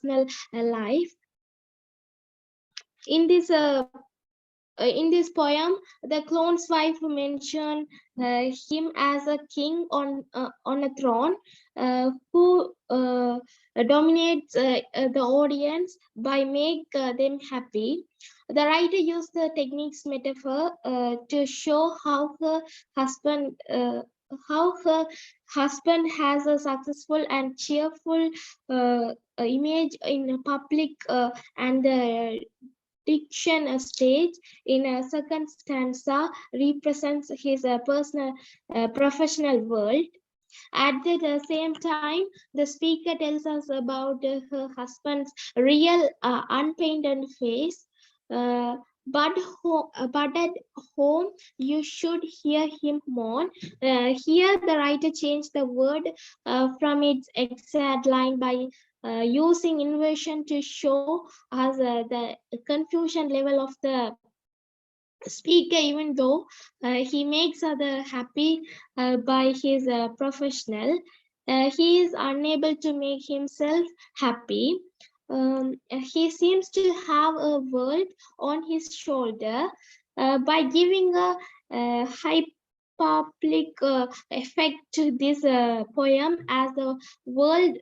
personal life. In this poem, the clone's wife mentioned him as a king on a throne who dominates the audience by make them happy. The writer used the techniques metaphor to show husband uh, how her husband has a successful and cheerful image in public, and the diction stage in a second stanza represents his personal professional world. At the same time, the speaker tells us about her husband's real unpainted face. Uh, but at home, you should hear him mourn. Here, the writer changed the word from its exact line by using inversion to show us the confusion level of the speaker, even though he makes other happy by his professional, he is unable to make himself happy. He seems to have a world on his shoulder. By giving a high public effect to this poem as a world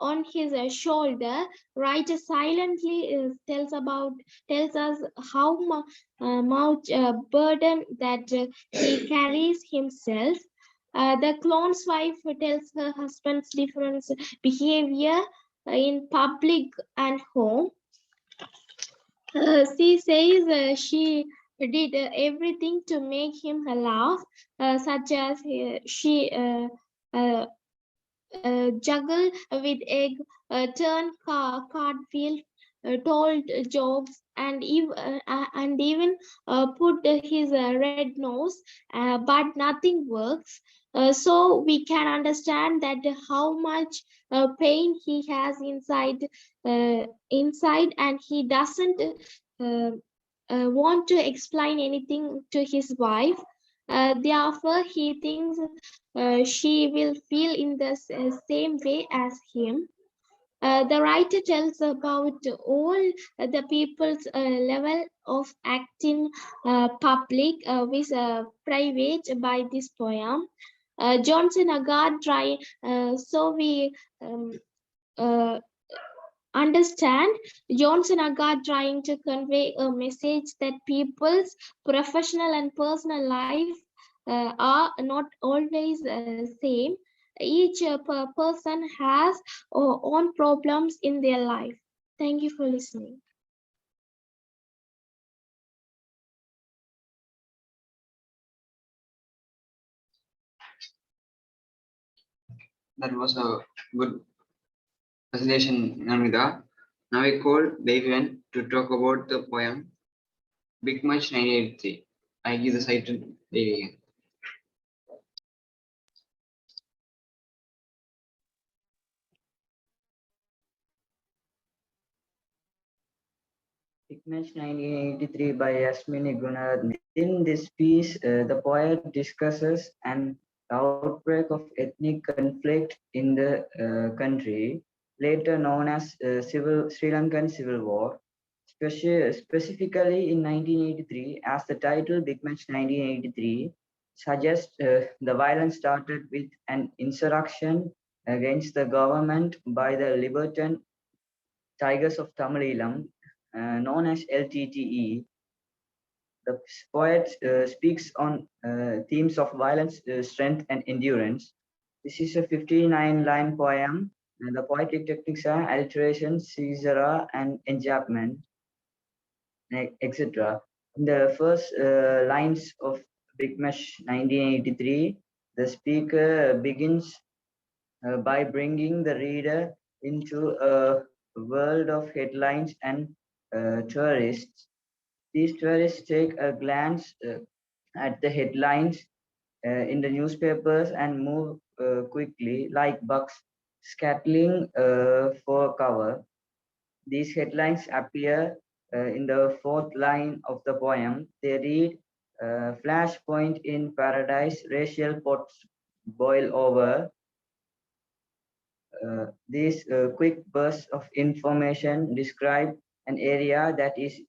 on his shoulder, writer silently tells us how much burden that he carries himself. The clone's wife tells her husband's different behavior in public and home. She says she did everything to make him laugh, such as she uh, juggle with egg, turn cartwheel, told jokes, and even put his red nose, but nothing works. So we can understand that how much pain he has inside, and he doesn't uh, want to explain anything to his wife. Therefore, he thinks she will feel in the same way as him. The writer tells about all the people's level of acting public with private by this poem. Johnson Agard try so we uh, understand Johnson Agard trying to convey a message that people's professional and personal life are not always same. Each person has own problems in their life. Thank you for listening. That was a good presentation, Namita. Now I call Devian to talk about the poem Big Much 1983. I give the site to Devian. Big Match 1983 by Yasmini Gunaratne. In this piece, the poet discusses an outbreak of ethnic conflict in the country, later known as Sri Lankan Civil War. Specifically in 1983, as the title Big Match 1983 suggests, the violence started with an insurrection against the government by the Liberton Tigers of Tamilam, known as LTTE. The poet speaks on themes of violence, strength, and endurance. This is a 59-line poem, and the poetic techniques are alliteration, caesura, and enjambment, etc. In the first lines of Big Mesh 1983, the speaker begins by bringing the reader into a world of headlines and tourists. These tourists take a glance at the headlines in the newspapers and move quickly, like bugs scattering for cover. These headlines appear in the fourth line of the poem. They read, Flashpoint in Paradise, racial pots boil over. These quick bursts of information describe an area that is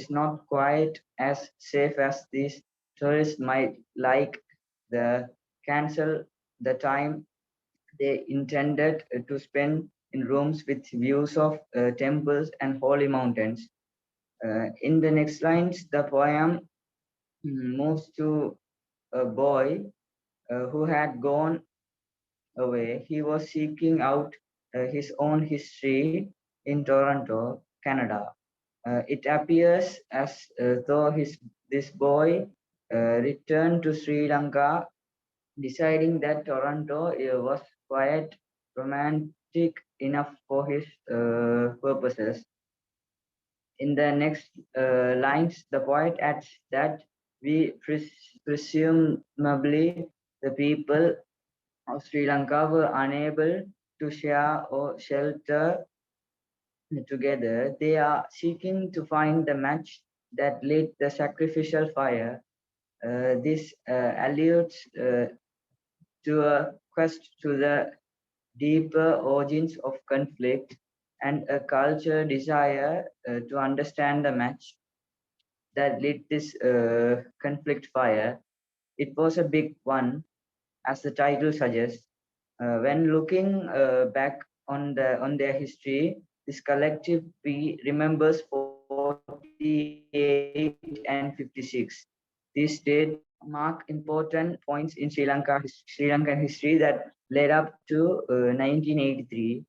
not quite as safe as these tourists might like the cancel the time they intended to spend in rooms with views of temples and holy mountains. In the next lines, the poem moves to a boy who had gone away. He was seeking out his own history in Toronto, Canada. It appears as though this boy returned to Sri Lanka, deciding that Toronto was quite romantic enough for his purposes. In the next lines, the poet adds that we presumably the people of Sri Lanka were unable to share or shelter together. They are seeking to find the match that lit the sacrificial fire. This alludes to a quest to the deeper origins of conflict and a culture desire to understand the match that lit this conflict fire. It was a big one, as the title suggests. When looking back on their history, this collective remembers 48 and 56. These dates mark important points in Sri Lankan history that led up to 1983.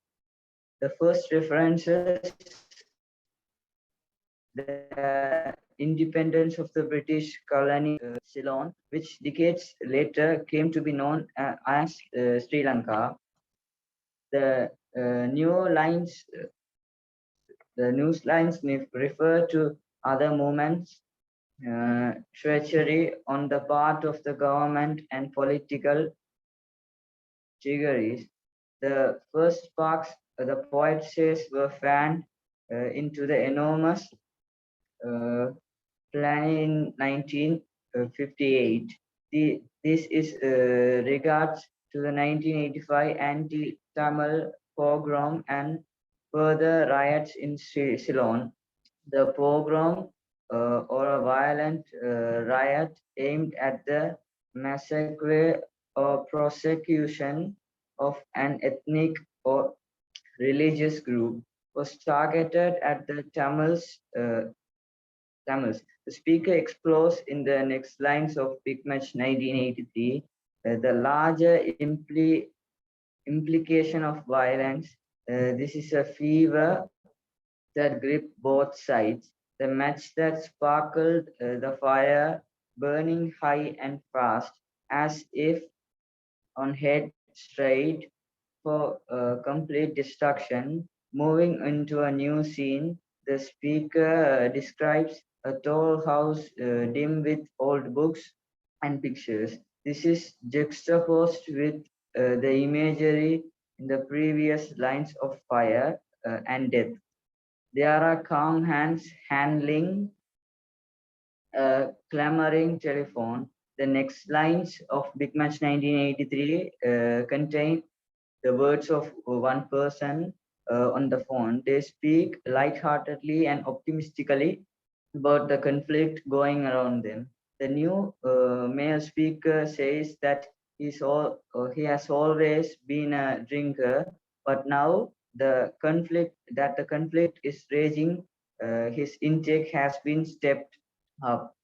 The first references the independence of the British colony Ceylon, which decades later came to be known as Sri Lanka. The new lines, the news lines refer to other movements, treachery on the part of the government and political trickeries. The first sparks, the poet says, were fanned into the enormous uh, plan in 1958. This is regards to the 1985 anti-Tamil pogrom and further riots in Ceylon. The pogrom, or a violent riot aimed at the massacre or prosecution of an ethnic or religious group, was targeted at the Tamils. The speaker explores in the next lines of Big Match 1983 the larger implication of violence. This is a fever that gripped both sides. The match that sparkled the fire, burning high and fast, as if on head straight for complete destruction. Moving into a new scene, the speaker describes a tall house dim with old books and pictures. This is juxtaposed with the imagery in the previous lines of fire and death. There are calm hands handling a clamoring telephone. The next lines of Big Match 1983 contain the words of one person on the phone. They speak lightheartedly and optimistically about the conflict going around them. The new male speaker says that he has always been a drinker, but now the conflict is raging. His intake has been stepped up.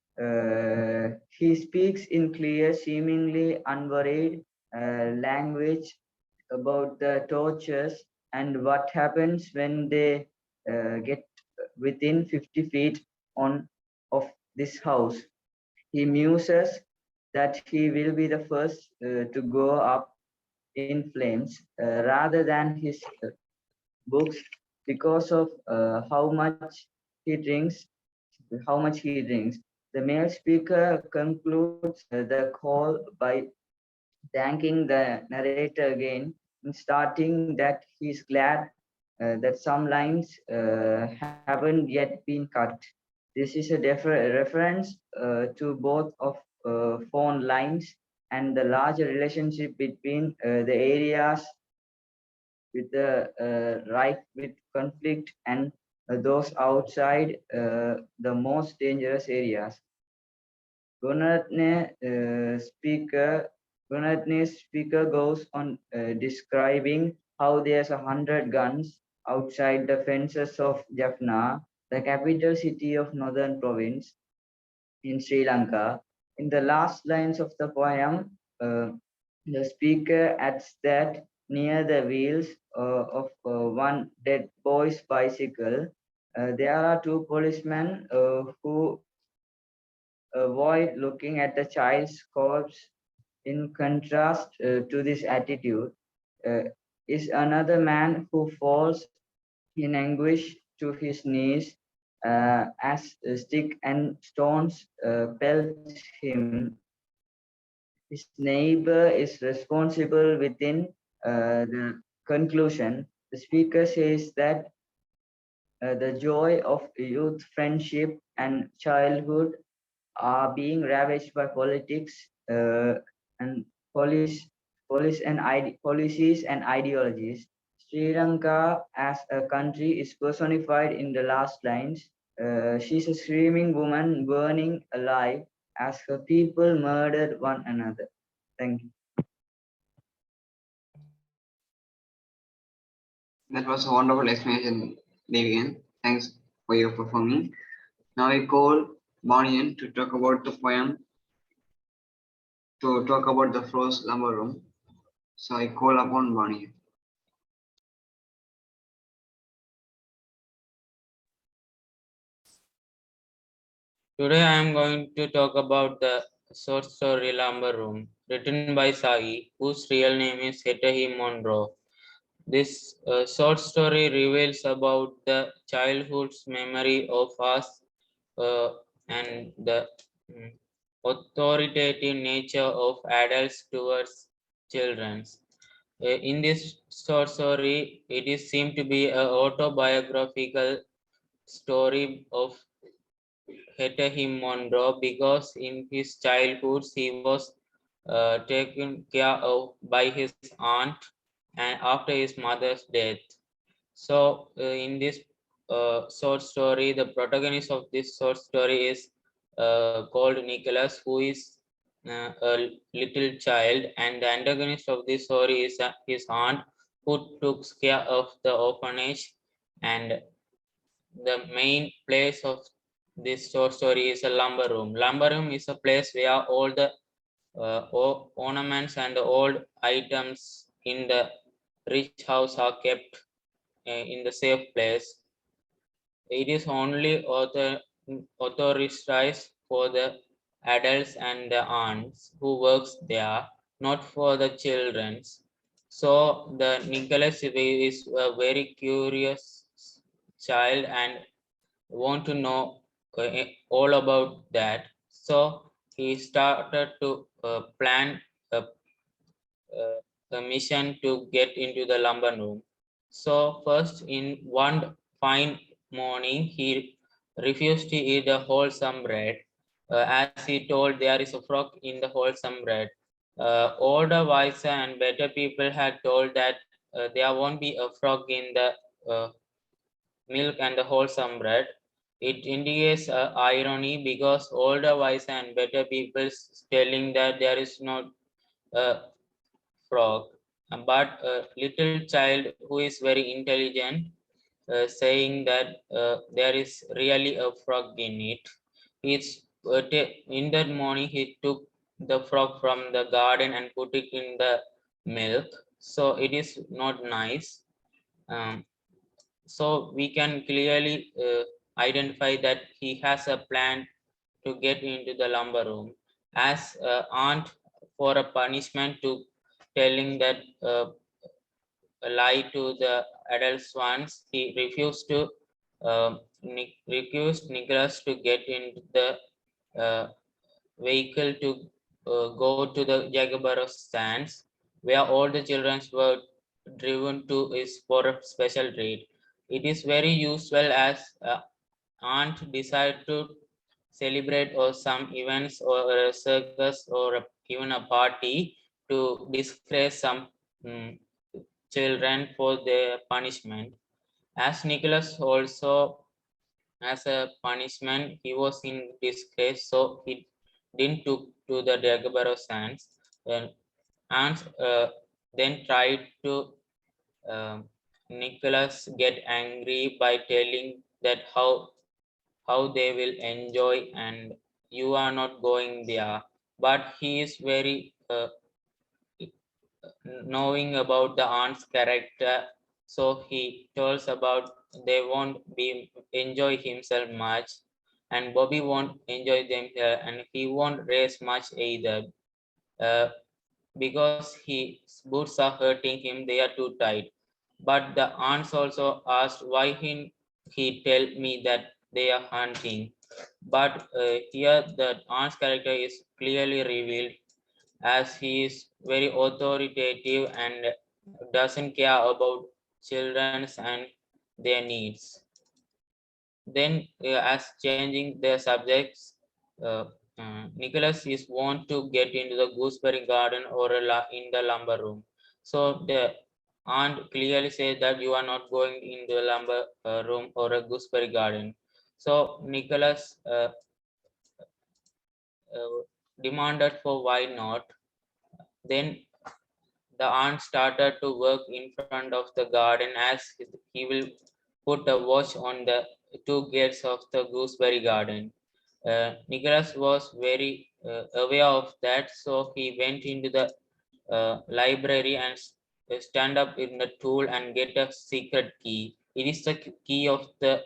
He speaks in clear, seemingly unworried language about the tortures and what happens when they get within 50 feet on of this house. He muses that he will be the first to go up in flames rather than his books because of how much he drinks. The male speaker concludes the call by thanking the narrator again and starting that he's glad that some lines haven't yet been cut. This is a reference to both of phone lines and the larger relationship between the areas rife with conflict and those outside the most dangerous areas. Gunatne speaker goes on describing how there's 100 guns outside the fences of Jaffna, the capital city of northern province in Sri Lanka. In the last lines of the poem, the speaker adds that near the wheels of one dead boy's bicycle, there are two policemen who avoid looking at the child's corpse. In contrast to this attitude, uh, is another man who falls in anguish to his knees as stick and stones pelt him. His neighbor is responsible within the conclusion. The speaker says that the joy of youth, friendship, and childhood are being ravaged by politics and police, policies and ideologies. Sri Lanka as a country is personified in the last lines. She's a screaming woman burning alive as her people murdered one another. Thank you. That was a wonderful explanation, Devian. Thanks for your performing. Now I call Bonian to talk about the poem, to talk about the Frost Lumber Room. So I call upon Bonian. Today I am going to talk about the short story Lumber Room, written by Sai, whose real name is Hetahi Monroe. This short story reveals about the childhood's memory of us and the authoritative nature of adults towards children. In this short story, it is seemed to be an autobiographical story of Hetahi Monroe because in his childhood he was taken care of by his aunt and after his mother's death. So in this short story, the protagonist of this short story is called Nicholas, who is a little child, and the antagonist of this story is his aunt, who took care of the orphanage. And the main place of this short story is a lumber room. Lumber room is a place where all the ornaments and the old items in the rich house are kept in the safe place. It is only authorized for the adults and the aunts who works there, not for the childrens. So the Nicholas is a very curious child and want to know all about that. So he started to plan a mission to get into the lumber room. So first, in one fine morning, he refused to eat the wholesome bread, as he told there is a frog in the wholesome bread. Older, wiser, and better people had told that there won't be a frog in the uh, milk and the wholesome bread. It indicates irony because older, wiser, and better people telling that there is no frog, but a little child who is very intelligent saying that there is really a frog in it. It's in that morning he took the frog from the garden and put it in the milk. So it is not nice. Um, so we can clearly identify that he has a plan to get into the lumber room as aunt for a punishment to telling that lie to the adults once he refused to refused Nicholas to get into the uh, vehicle to go to the Jagabara stands where all the children were driven to is for a special treat. It is very useful as aunt decide to celebrate or some events or a circus or even a party to disgrace some um, children for their punishment. As Nicholas also, as a punishment, he was in disgrace, so he didn't took to the Dagobah sands. And then tried to Nicholas get angry by telling that how they will enjoy and you are not going there. But he is very knowing about the aunt's character, so he tells about they won't be enjoy himself much, and Bobby won't enjoy them here, and he won't race much either. Uh, because his boots are hurting him, they are too tight. But the aunts also asked why he tell me that they are hunting. But here the aunt's character is clearly revealed as he is very authoritative and doesn't care about children's and their needs. Then, as changing the subjects, uh, Nicholas is want to get into the gooseberry garden or in the lumber room. So the aunt clearly says that you are not going into the lumber room or a gooseberry garden. So Nicholas uh, demanded for why not. Then the aunt started to work in front of the garden as he will put a watch on the two gates of the gooseberry garden. Nicholas was very aware of that, so he went into the library and stand up in the tool and get a secret key. It is the key of the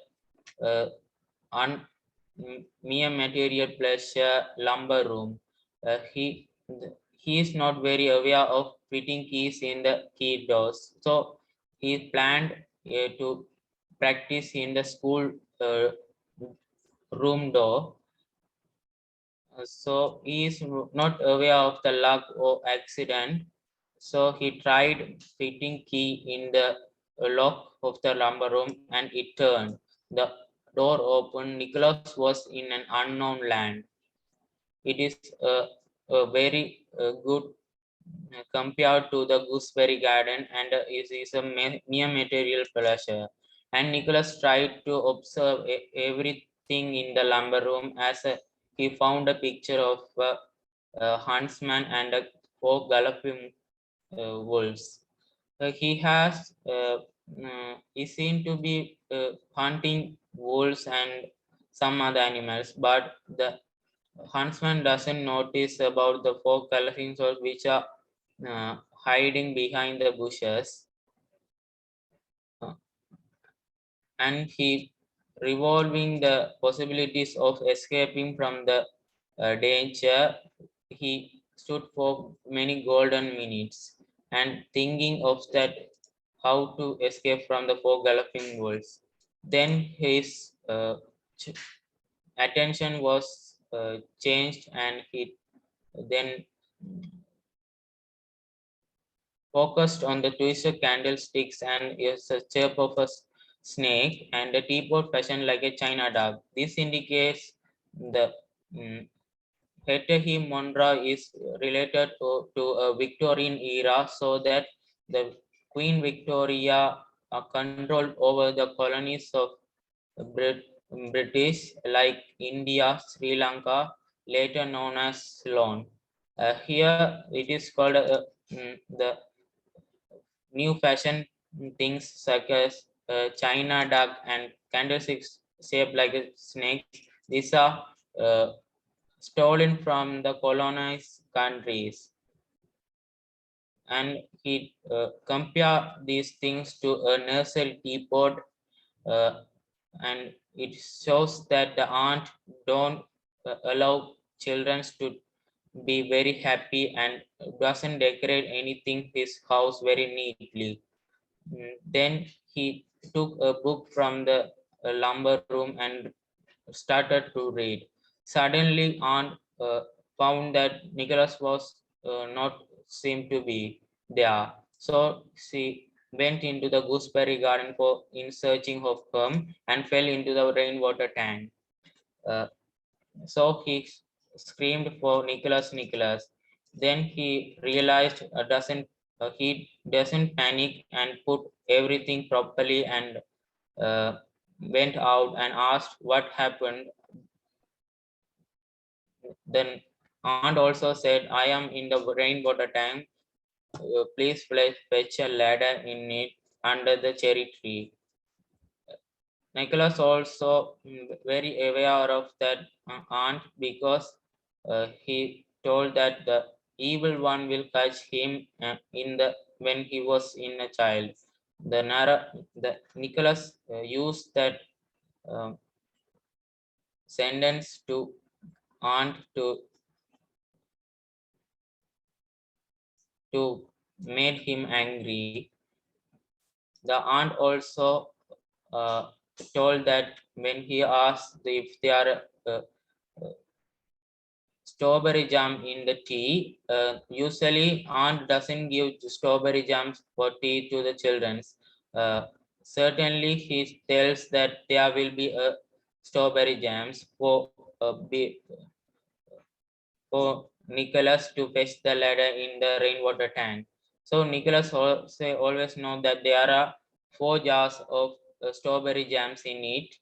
uh, mere material pleasure lumber room. He is not very aware of fitting keys in the key doors, so he planned to practice in the school room door. So he is not aware of the luck or accident. So he tried fitting key in the lock of the lumber room and it turned. The door opened. Nicholas was in an unknown land. It is a very good compared to the gooseberry garden and is a mere material pleasure. And Nicholas tried to observe everything in the lumber room as he found a picture of a huntsman and a four galloping wolves. He seemed to be hunting wolves and some other animals, but the huntsman doesn't notice about the four galloping wolves which are hiding behind the bushes. Uh, and he revolving the possibilities of escaping from the danger. He stood for many golden minutes and thinking of that how to escape from the four galloping wolves. Then his attention was changed and he then focused on the twisted candlesticks and is a shape of a snake and a teapot fashioned like a china dog. This indicates the Hettehi Monra is related to a Victorian era, so that the Queen Victoria controlled over the colonies of Brit- British like India, Sri Lanka, later known as Ceylon. Here it is called the new fashion things such as China duck and candlesticks shaped like a snakes. These are stolen from the colonized countries, and he compare these things to a nursery teapot, uh, and it shows that the aunt don't allow children to be very happy and doesn't decorate anything his house very neatly. Then he took a book from the lumber room and started to read. Suddenly, Aunt found that Nicholas was not seemed to be there. So she went into the gooseberry garden for in searching of him and fell into the rainwater tank. Uh, so he screamed for Nicholas, Nicholas. Then he realized he doesn't panic and put everything properly and went out and asked what happened. Then aunt also said, I am in the rainwater tank. Please fetch a ladder in it under the cherry tree. Nicholas also very aware of that aunt because he told that the evil one will catch him in the when he was in a child. The Nicholas used that um, sentence to aunt to made him angry. The aunt also uh, told that when he asked if they are uh, strawberry jam in the tea, usually aunt doesn't give strawberry jams for tea to the children. Uh, Certainly, he tells that there will be a strawberry jams for Nicholas to fetch the ladder in the rainwater tank. So Nicholas also always know that there are 4 jars of strawberry jams in it.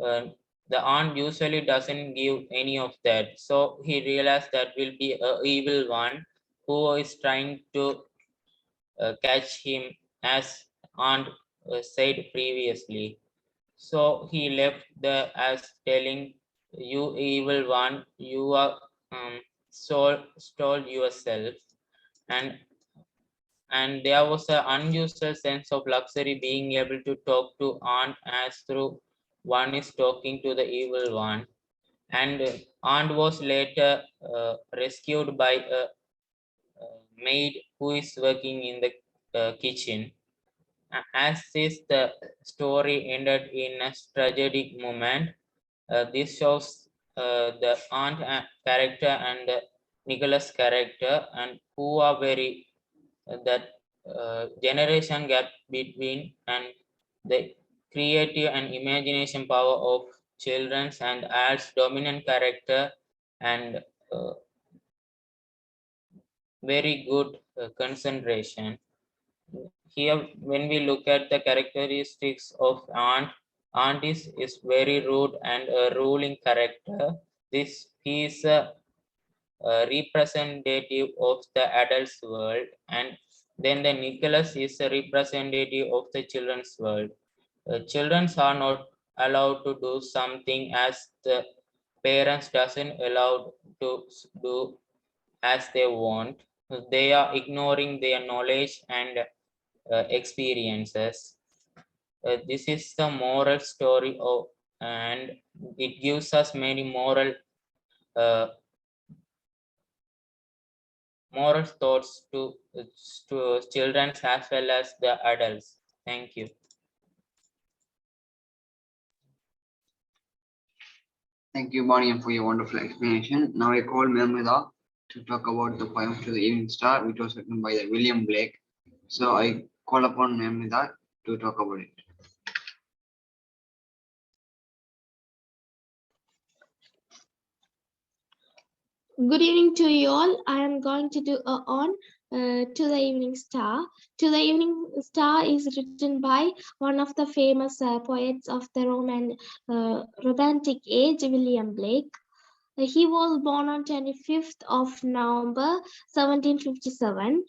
Uh, the aunt usually doesn't give any of that. So he realized that will be a evil one who is trying to catch him, as aunt said previously. So he left the as telling, you evil one, you are stole yourself. And there was an unusual sense of luxury being able to talk to aunt as through one is talking to the evil one. And aunt was later rescued by a maid who is working in the kitchen. As is the story ended in a tragic moment, this shows the aunt character and the Nicholas character, and who are very that generation gap between and the creative and imagination power of children and adds dominant character and very good concentration. Here, when we look at the characteristics of aunt is very rude and a ruling character. This he is a representative of the adults world, and then the Nicholas is a representative of the children's world. Children are not allowed to do something as the parents doesn't allow to do as they want. They are ignoring their knowledge and experiences. This is the moral story of, and it gives us many uh, moral thoughts to children as well as the adults. Thank you. Thank you, Bonnie, for your wonderful explanation. Now I call Melmida to talk about the poem To the Evening Star, which was written by William Blake. So I call upon Melmida to talk about it. Good evening to you all. I am going to do on To the Evening Star. To the Evening Star is written by one of the famous poets of the Romantic age, William Blake. He was born on 25th of November 1757.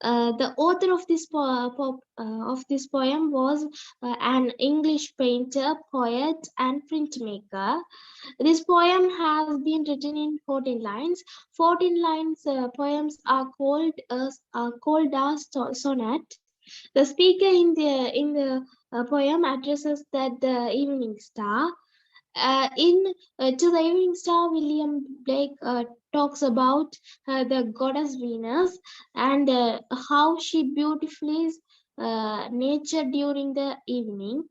The author of this poem was an English painter, poet, and printmaker. This poem has been written in 14 lines. 14 lines poems are called as sonnet. The speaker in the poem addresses the evening star. In To the Evening Star, William Blake talks about the goddess Venus and how she beautifies nature during the evening.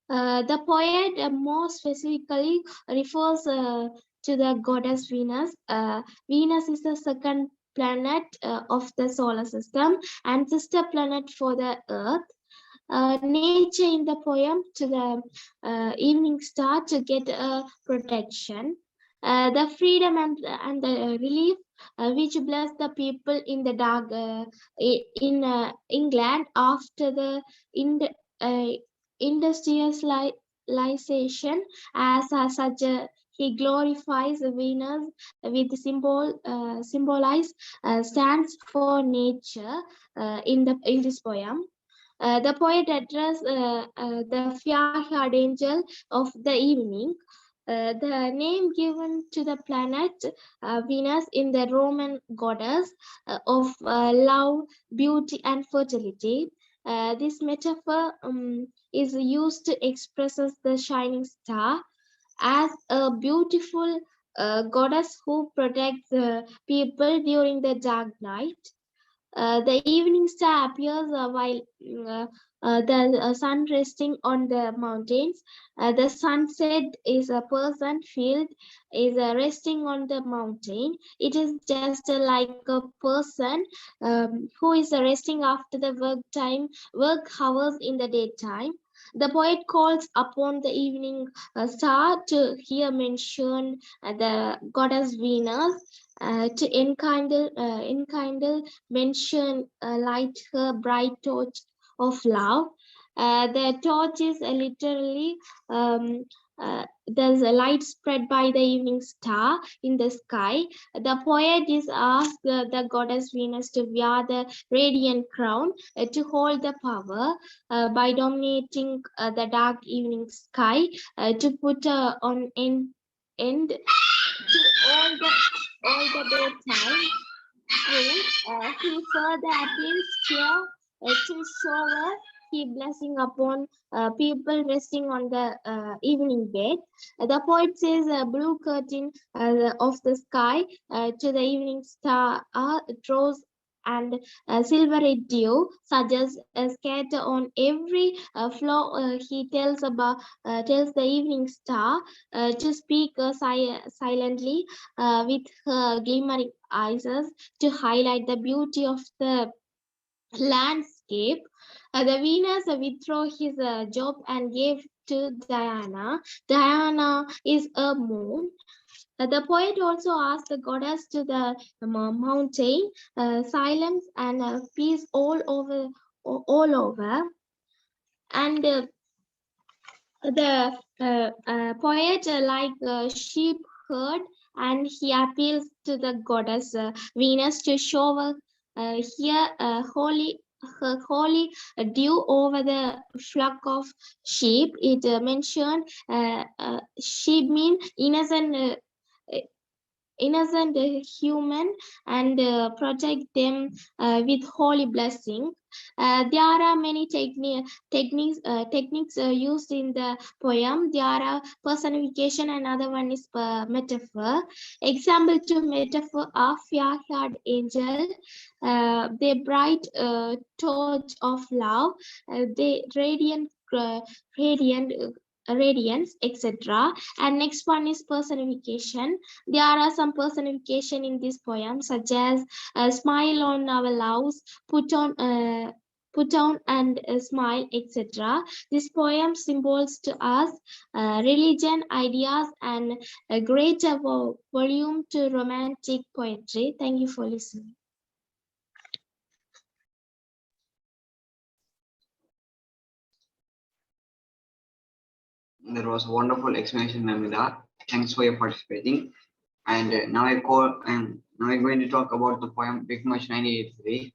The poet more specifically refers to the goddess Venus. Venus is the second planet of the solar system and sister planet for the Earth. Nature in the poem To the Evening Star to get a protection. The freedom and the relief which bless the people in the dark in England after the uh, industrialization as such he glorifies Venus with symbolize stands for nature in this poem. The poet addressed the fair-haired angel of the evening, the name given to the planet Venus in the Roman goddess of love, beauty, and fertility. This metaphor is used to express the shining star as a beautiful goddess who protects people during the dark night. The evening star appears while the sun resting on the mountains. The sunset is a person field is resting on the mountain. It is just like a person who is resting after the work hours in the daytime. The poet calls upon the evening star to here mention the goddess Venus to enkindle mention light her bright torch of love. The torch is literally there's a light spread by the evening star in the sky. The poet is asked the goddess Venus to wear the radiant crown to hold the power by dominating the dark evening sky to put on end to all the daytime. He further appeals here to shower his blessing upon people resting on the evening bed. The poet says a blue curtain of the sky to the evening star draws and silvery dew suggests a scatter on every floor. He tells the evening star to speak silently with her glimmering eyes to highlight the beauty of the landscape. The Venus withdrew his job and gave to Diana. Diana is a moon. The poet also asked the goddess to the mountain, silence and peace all over. And the poet, like sheep herd, and he appeals to the goddess Venus to shower here her holy dew over the flock of sheep. It mentioned sheep mean innocent human and protect them with holy blessing. There are many techniques used in the poem. There are personification, and another one is metaphor. Example to metaphor are fair-haired angel, the bright torch of love, the radiant radiance, etc. And next one is personification. There are some personification in this poem, such as smile on our loves, put on and smile, etc. This poem symbols to us religion, ideas, and a greater volume to romantic poetry. Thank you for listening. There was a wonderful explanation, Namida. Thanks for your participating. And now I'm going to talk about the poem Big Much 1983.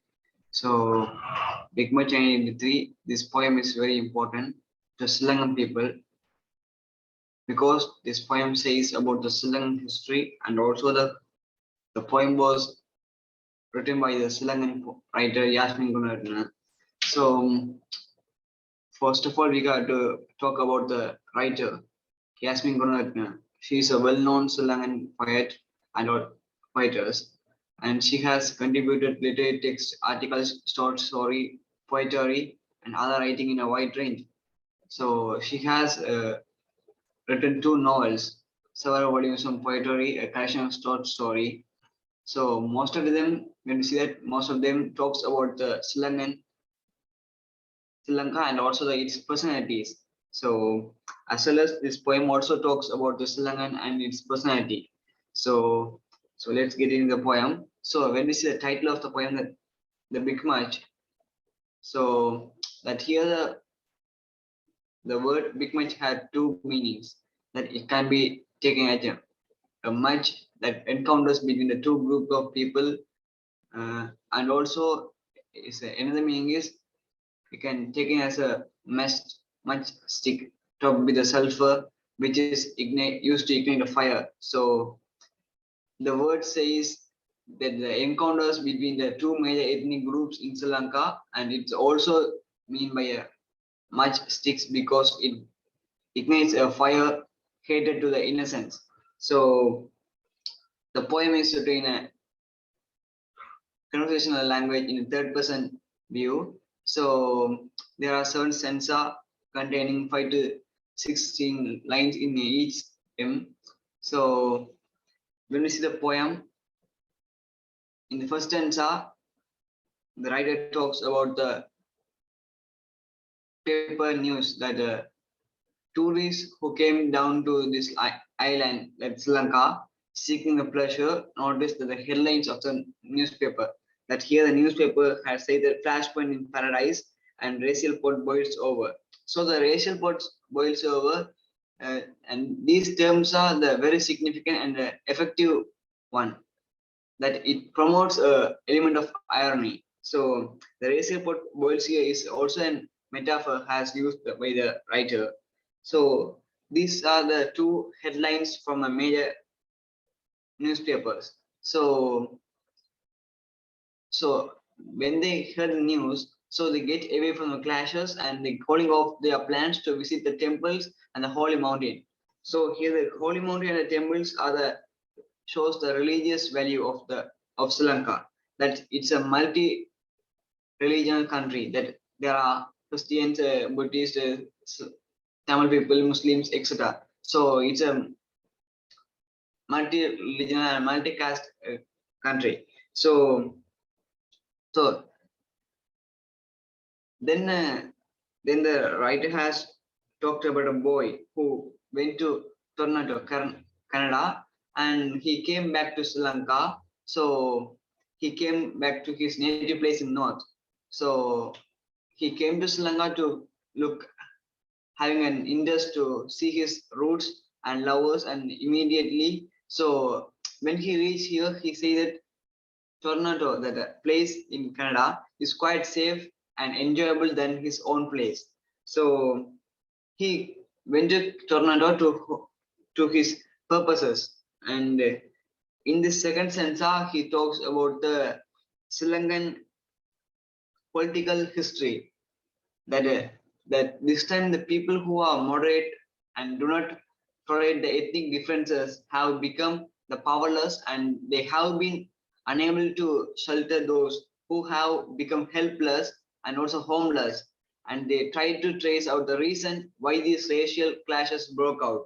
So Big Much 1983, this poem is very important to Sri Lankan people because this poem says about the Sri Lankan history, and also the poem was written by the Sri Lankan writer Yasmin Gunaratne. So first of all, we got to talk about the writer Yasmin Gunaratne. She is a well-known Sri Lankan poet and writers, and she has contributed literary text, articles, short story, poetry, and other writing in a wide range. So she has written 2 novels, several volumes of poetry, a collection of short story. So most of them, when you see that, most of them talks about the Sri Lanka and also its personalities. So as well as this poem also talks about the Sri Lankan and its personality. So let's get into the poem. So when we see the title of the poem, the Big Much, so that here the word Big Much had two meanings. That it can be taken as a much that encounters between the two group of people, and also another meaning is you can take it as a much stick topped with the sulfur, which is used to ignite a fire. So the word says that the encounters between the two major ethnic groups in Sri Lanka, and it's also mean by a much sticks because it ignites a fire hated to the innocents. So the poem is written in a conversational language in a third person view. So there are seven stanza containing 5 to 16 lines in each hymn. So when we see the poem, in the first stanza, the writer talks about the paper news that tourists who came down to this island, like Sri Lanka, seeking a pleasure, noticed that the headlines of the newspaper. That here the newspaper has said that flashpoint in paradise and racial pot boils over. So the racial pot boils over, and these terms are the very significant and effective one. That it promotes a element of irony. So the racial pot boils here is also a metaphor has used by the writer. So these are the two headlines from a major newspapers. So when they hear the news, so they get away from the clashes and they calling off their plans to visit the temples and the holy mountain. So here the holy mountain and the temples are the shows the religious value of Sri Lanka. That it's a multi-religious country. That there are Christians, Buddhists, Tamil people, Muslims, etc. So it's a multi-regional and multi-caste country. So then then the writer has talked about a boy who went to Toronto, Canada, and he came back to Sri Lanka. So he came back to his native place in North. So he came to Sri Lanka to look, having an interest to see his roots and lovers, and immediately. So when he reached here, he said that Toronto, that place in Canada, is quite safe and enjoyable than his own place. So he went to Toronto to his purposes. And in this second stanza, he talks about the Sri Lankan political history. That that this time the people who are moderate and do not tolerate the ethnic differences have become the powerless, and they have been unable to shelter those who have become helpless and also homeless, and they try to trace out the reason why these racial clashes broke out.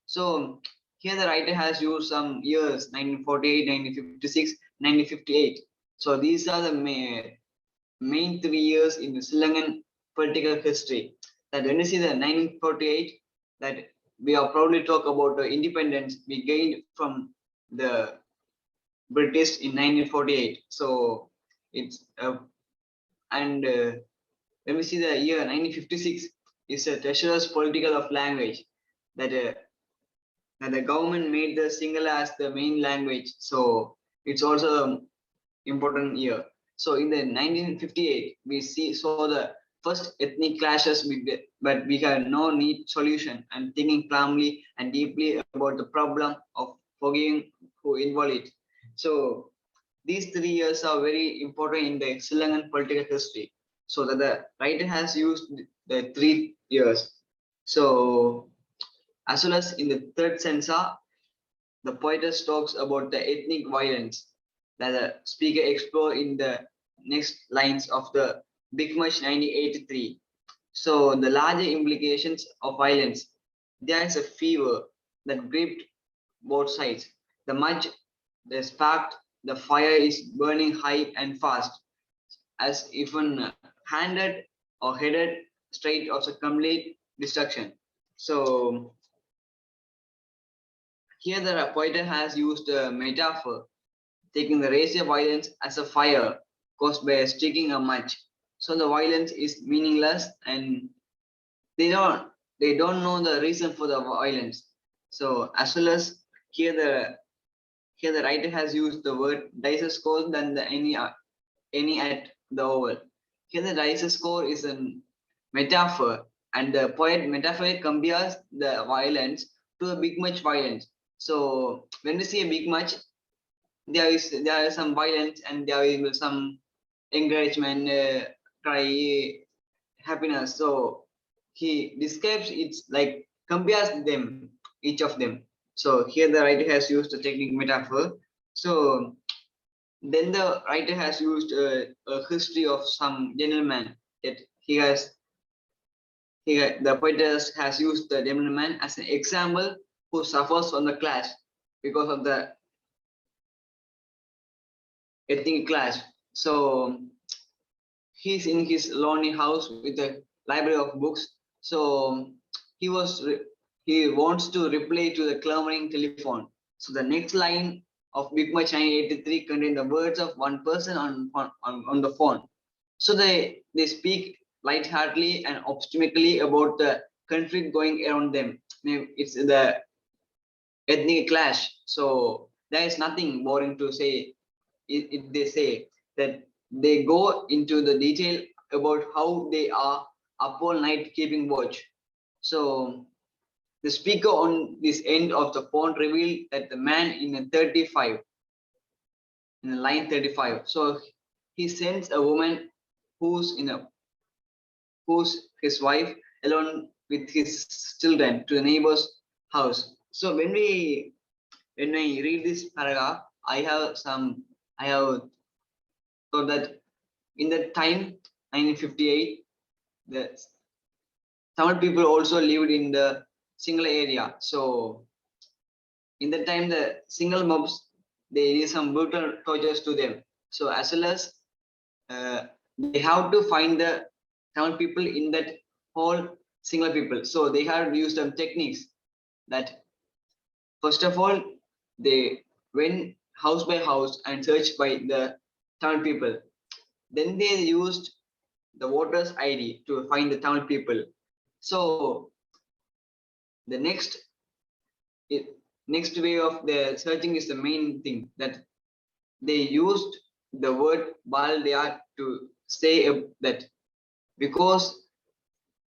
So here the writer has used some years: 1948, 1956, 1958. So these are the main 3 years in the Sri Lankan political history. That when you see the 1948, that we are proudly talk about the independence we gained from the British in 1948. So it's and when we see the year 1956, it's a treacherous political of language that that the government made the single as the main language. So it's also important year. So in the 1958, we saw the first ethnic clashes, but we had no neat solution and thinking calmly and deeply about the problem of forgiving who involved it. So these 3 years are very important in the Sri Lankan political history. So that the writer has used the 3 years. So as well as in the third stanza, the poetess talks about the ethnic violence that the speaker explore in the next lines of the Big Much 1983. So the larger implications of violence. There is a fever that gripped both sides. The much, the spark, the fire is burning high and fast, as if handed or headed straight of a complete destruction. So Here the poet has used a metaphor, taking the racial violence as a fire caused by sticking a match. So the violence is meaningless, and they don't they don't know the reason for the violence. So as well as here the writer has used the word dice score than the any at the oval. Here the dice score is a metaphor, and the poet metaphor compares the violence to a big much violence. So when we see a big much, there is some violence and there is some encouragement, cry, happiness. So he describes it's like compares them, each of them. So here the writer has used the technique metaphor. So then the writer has used a history of some gentleman that the poet has used the gentleman as an example who suffers from the clash because of the ethnic clash. So he's in his lonely house with a library of books. So he was he wants to reply to the clamoring telephone. So the next line of Big Much 1983 contain the words of one person on the phone. So they speak lightheartedly and optimistically about the conflict going around them. It's the ethnic clash. So there is nothing boring to say. They say that they go into the detail about how they are up all night keeping watch. So the speaker on this end of the phone revealed that the man in a 35, in the line 35. So he sends a woman who's in a who's his wife alone with his children to the neighbor's house. So when I read this paragraph, I have thought that in that time, 1958, the Tamil people also lived in the single area. So in that time, the single mobs they did some brutal tortures to them. So as well as they have to find the Tamil people in that whole single people. So they have used some techniques that first of all they went house by house and searched by the Tamil people. Then they used the voters ID to find the Tamil people. So the it, next way of the searching is the main thing that they used the word Baldea to say that because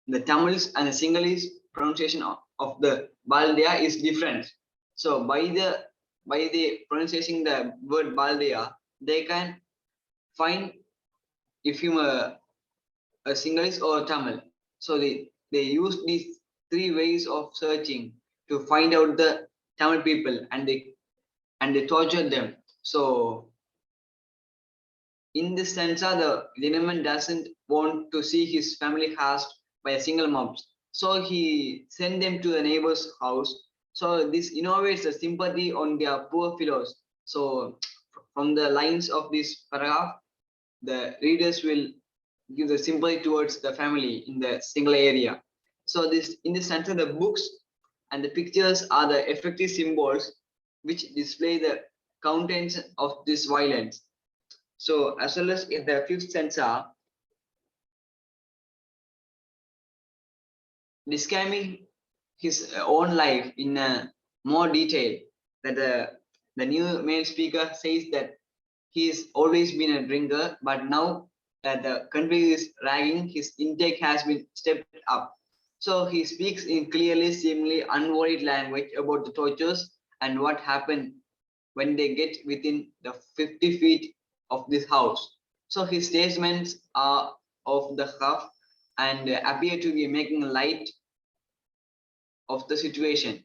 the Tamils and the Sinhalese pronunciation of the Baldea is different. So by the pronunciation the word Baldea, they can find if you a Sinhalese or Tamil. So they use these three ways of searching to find out the Tamil people and they torture them. So in this sense, the gentleman doesn't want to see his family harassed by a single mob. So he sent them to the neighbor's house. So this innovates the sympathy on their poor fellows. So from the lines of this paragraph, the readers will give the sympathy towards the family in the single area. So this in this sense, the books and the pictures are the effective symbols which display the contents of this violence. So as well as in the fifth stanza, describing his own life in more detail, that the new male speaker says that he's always been a drinker, but now that the country is ragging, his intake has been stepped up. So he speaks in clearly, seemingly unworried language about the tortures and what happened when they get within the 50 feet of this house. So his statements are of the half and appear to be making light of the situation.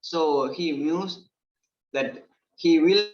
So he mused that he will